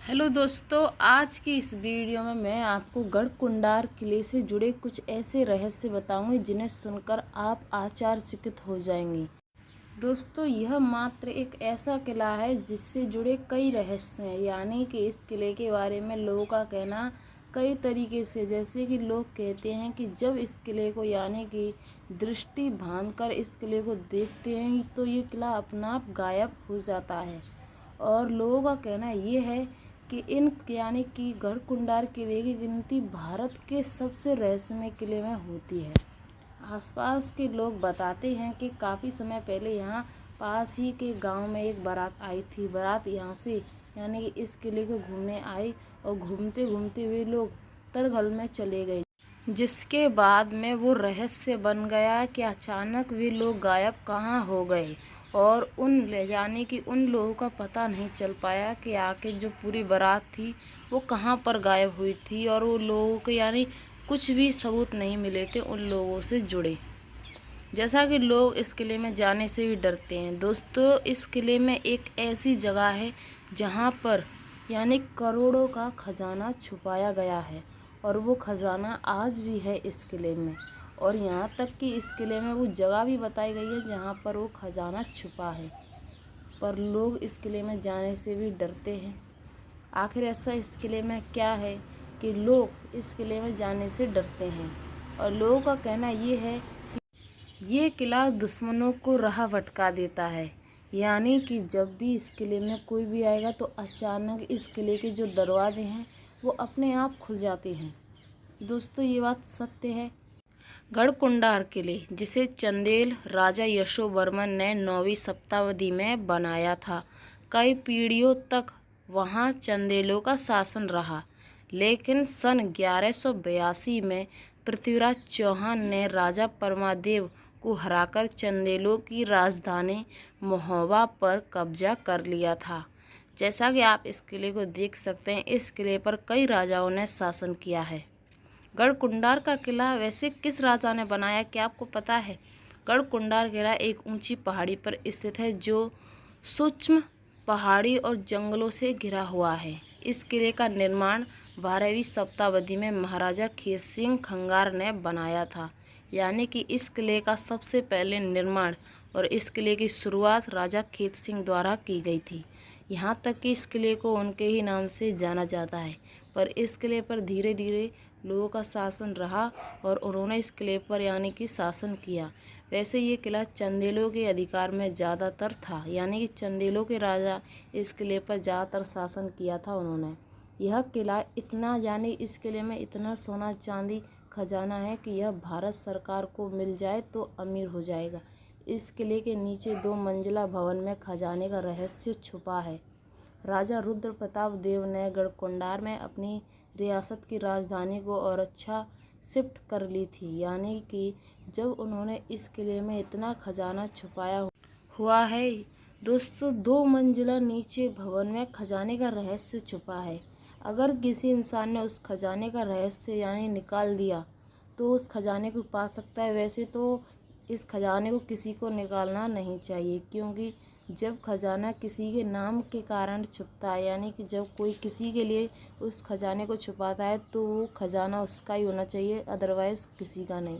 Hello दोस्तों, आज की इस वीडियो में मैं आपको गढ़कुंडार किले से जुड़े कुछ ऐसे रहस्य बताऊंगी जिन्हें सुनकर आप आश्चर्यचकित हो जाएंगे। दोस्तों, यह मात्र एक ऐसा किला है जिससे जुड़े कई रहस्य हैं। यानी कि इस किले के बारे में लोगों का कहना कई तरीके से, जैसे कि लोग कहते हैं कि जब इस किले को यानी कि दृष्टि बांधकर इस किले को देखते हैं तो ये किला अपना आप गायब हो जाता है। और लोगों का कहना ये है कि इन यानी कि गढ़कुंडार किले की गिनती भारत के सबसे रहस्यमय किले में होती है। आसपास के लोग बताते हैं कि काफ़ी समय पहले यहाँ पास ही के गांव में एक बारात आई थी। बारात यहाँ से यानी कि इस किले को घूमने आई और घूमते घूमते वे लोग तरघल में चले गए, जिसके बाद में वो रहस्य बन गया कि अचानक वे लोग गायब कहाँ हो गए और यानी कि उन लोगों का पता नहीं चल पाया कि आखिर जो पूरी बारात थी वो कहाँ पर गायब हुई थी। और वो लोगों के यानी कुछ भी सबूत नहीं मिले थे उन लोगों से जुड़े। जैसा कि लोग इस किले में जाने से भी डरते हैं। दोस्तों, इस किले में एक ऐसी जगह है जहाँ पर यानी करोड़ों का खजाना छुपाया गया है और वो खजाना आज भी है इस किले में। और यहाँ तक कि इस किले में वो जगह भी बताई गई है जहाँ पर वो खजाना छुपा है, पर लोग इस किले में जाने से भी डरते हैं। आखिर ऐसा इस किले में क्या है कि लोग इस किले में जाने से डरते हैं? और लोगों का कहना ये है ये किला दुश्मनों को राह भटका देता है। यानी कि जब भी इस किले में कोई भी आएगा तो अचानक इस किले के जो दरवाजे हैं वो अपने आप खुल जाते हैं। दोस्तों, ये बात सत्य है। गढ़कुंडार किले, जिसे चंदेल राजा यशोवर्मन ने 9वीं शताब्दी में बनाया था, कई पीढ़ियों तक वहाँ चंदेलों का शासन रहा। लेकिन सन 1182 में पृथ्वीराज चौहान ने राजा परमादेव को हराकर चंदेलों की राजधानी महोबा पर कब्जा कर लिया था। जैसा कि आप इस किले को देख सकते हैं, इस किले पर कई राजाओं ने शासन किया है। गढ़कुंडार का किला वैसे किस राजा ने बनाया, क्या आपको पता है? गढ़कुंडार किला एक ऊंची पहाड़ी पर स्थित है जो सूक्ष्म पहाड़ी और जंगलों से घिरा हुआ है। इस किले का निर्माण 12वीं शताब्दी में महाराजा खेत सिंह खंगार ने बनाया था। यानी कि इस किले का सबसे पहले निर्माण और इस किले की शुरुआत राजा खेत सिंह द्वारा की गई थी। यहाँ तक कि इस किले को उनके ही नाम से जाना जाता है। पर इस किले पर धीरे धीरे लोगों का शासन रहा और उन्होंने इस किले पर यानी कि शासन किया। वैसे ये किला चंदेलों के अधिकार में ज़्यादातर था, यानी कि चंदेलों के राजा इस किले पर ज़्यादातर शासन किया था उन्होंने। यह किला इतना यानी इस किले में इतना सोना चांदी खजाना है कि यह भारत सरकार को मिल जाए तो अमीर हो जाएगा। इस किले के नीचे 2 मंजिला भवन में खजाने का रहस्य छुपा है। राजा रुद्र प्रताप देव ने गढ़कुंडार में अपनी रियासत की राजधानी को और अच्छा शिफ्ट कर ली थी। यानी कि जब उन्होंने इस किले में इतना खजाना छुपाया हुआ है। दोस्तों, 2 मंजिला नीचे भवन में खजाने का रहस्य छुपा है। अगर किसी इंसान ने उस खजाने का रहस्य यानी निकाल दिया तो उस खजाने को पा सकता है। वैसे तो इस खजाने को किसी को निकालना नहीं चाहिए, क्योंकि जब खजाना किसी के नाम के कारण छुपता है, यानी कि जब कोई किसी के लिए उस खजाने को छुपाता है तो वो खजाना उसका ही होना चाहिए, अदरवाइज़ किसी का नहीं।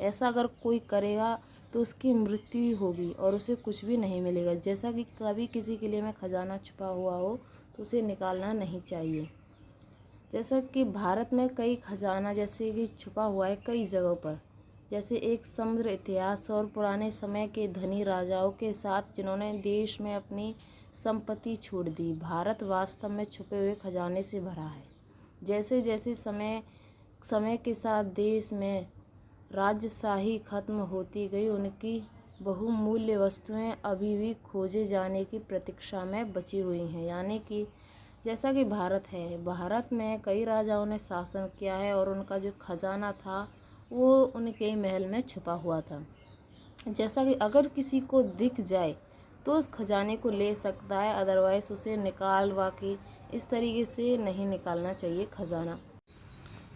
ऐसा अगर कोई करेगा तो उसकी मृत्यु ही होगी और उसे कुछ भी नहीं मिलेगा। जैसा कि कभी किसी किले में खजाना छुपा हुआ हो तो उसे निकालना नहीं चाहिए। जैसा कि भारत में कई खजाना जैसे कि छुपा हुआ है कई जगहों पर, जैसे एक समुद्र इतिहास और पुराने समय के धनी राजाओं के साथ जिन्होंने देश में अपनी संपत्ति छोड़ दी। भारत वास्तव में छुपे हुए खजाने से भरा है। जैसे जैसे समय के साथ देश में राजशाही खत्म होती गई, उनकी बहुमूल्य वस्तुएं अभी भी खोजे जाने की प्रतीक्षा में बची हुई हैं। यानी कि जैसा कि भारत में कई राजाओं ने शासन किया है और उनका जो खजाना था वो उनके महल में छुपा हुआ था। जैसा कि अगर किसी को दिख जाए तो उस खजाने को ले सकता है, अदरवाइज उसे निकालवा के इस तरीके से नहीं निकालना चाहिए खजाना।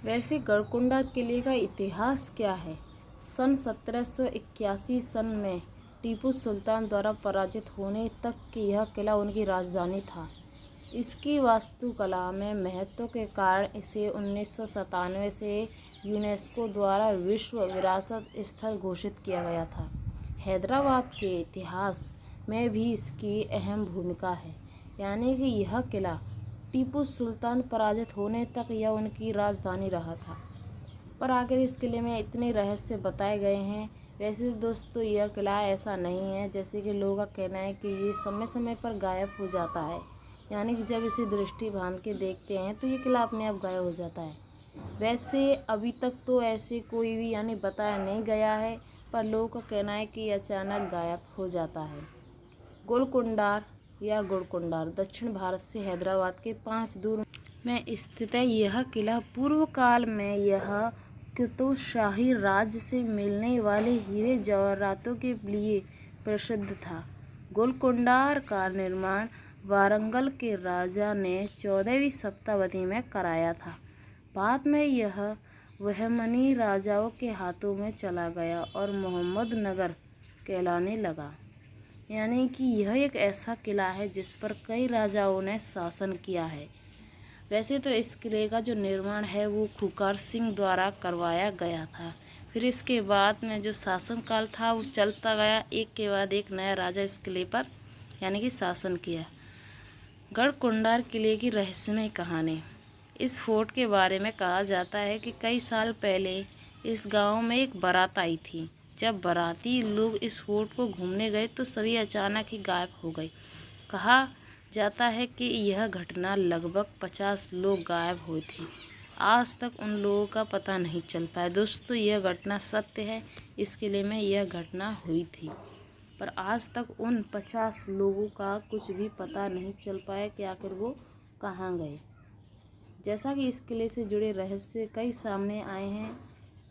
वैसे गढ़कुंडा किले का इतिहास क्या है? सन 1781 सन में टीपू सुल्तान द्वारा पराजित होने तक कि यह किला उनकी राजधानी था। इसकी वास्तुकला में महत्व के कारण इसे 1997 से यूनेस्को द्वारा विश्व विरासत स्थल घोषित किया गया था। हैदराबाद के इतिहास में भी इसकी अहम भूमिका है, यानी कि यह किला टीपू सुल्तान पराजित होने तक यह उनकी राजधानी रहा था। पर आखिर इस किले में इतने रहस्य बताए गए हैं। वैसे दोस्तों यह किला ऐसा नहीं है जैसे कि लोगों का कहना है कि ये समय समय पर गायब हो जाता है, यानी कि जब इसे दृष्टि बांध के देखते हैं तो ये किला अपने आप गायब हो जाता है। वैसे अभी तक तो ऐसे कोई भी यानी बताया नहीं गया है, पर लोगों का कहना है कि अचानक गायब हो जाता है। गोलकुंडार या गुड़कुंडार दक्षिण भारत से हैदराबाद के 5 दूर में स्थित है। यह किला पूर्व काल में यह कुतुब शाही राज्य से मिलने वाले हीरे जवाहरातों के लिए प्रसिद्ध था। गोलकुंडार का निर्माण वारंगल के राजा ने 14वीं शताब्दी में कराया था। बाद में यह बहमनी राजाओं के हाथों में चला गया और मोहम्मद नगर कहलाने लगा, यानी कि यह एक ऐसा किला है जिस पर कई राजाओं ने शासन किया है। वैसे तो इस किले का जो निर्माण है वो खुकार सिंह द्वारा करवाया गया था। फिर इसके बाद में जो शासनकाल था वो चलता गया, एक के बाद एक नया राजा इस किले पर यानी कि शासन किया। गढ़कुंडार किले की रहस्यमय कहानी। इस फोर्ट के बारे में कहा जाता है कि कई साल पहले इस गांव में एक बारात आई थी। जब बाराती लोग इस फोर्ट को घूमने गए तो सभी अचानक ही गायब हो गए। कहा जाता है कि यह घटना लगभग 50 लोग गायब हुए थे। आज तक उन लोगों का पता नहीं चल पाया। दोस्तों यह घटना सत्य है, इस किले में यह घटना हुई थी, पर आज तक उन 50 लोगों का कुछ भी पता नहीं चल पाया कि आखिर वो कहाँ गए। जैसा कि इस किले से जुड़े रहस्य कई सामने आए हैं।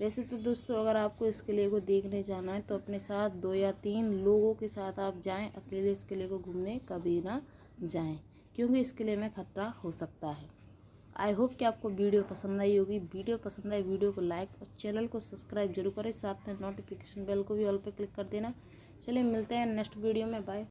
वैसे तो दोस्तों अगर आपको इस किले को देखने जाना है तो अपने साथ 2 या 3 लोगों के साथ आप जाएं। अकेले इस किले को घूमने कभी ना जाएं, क्योंकि इस किले में खतरा हो सकता है। आई होप कि आपको वीडियो पसंद आई होगी। वीडियो पसंद आई वीडियो को लाइक और चैनल को सब्सक्राइब जरूर करें। साथ में नोटिफिकेशन बेल को भी ऑल पे क्लिक कर देना। चलिए मिलते हैं नेक्स्ट वीडियो में। बाय।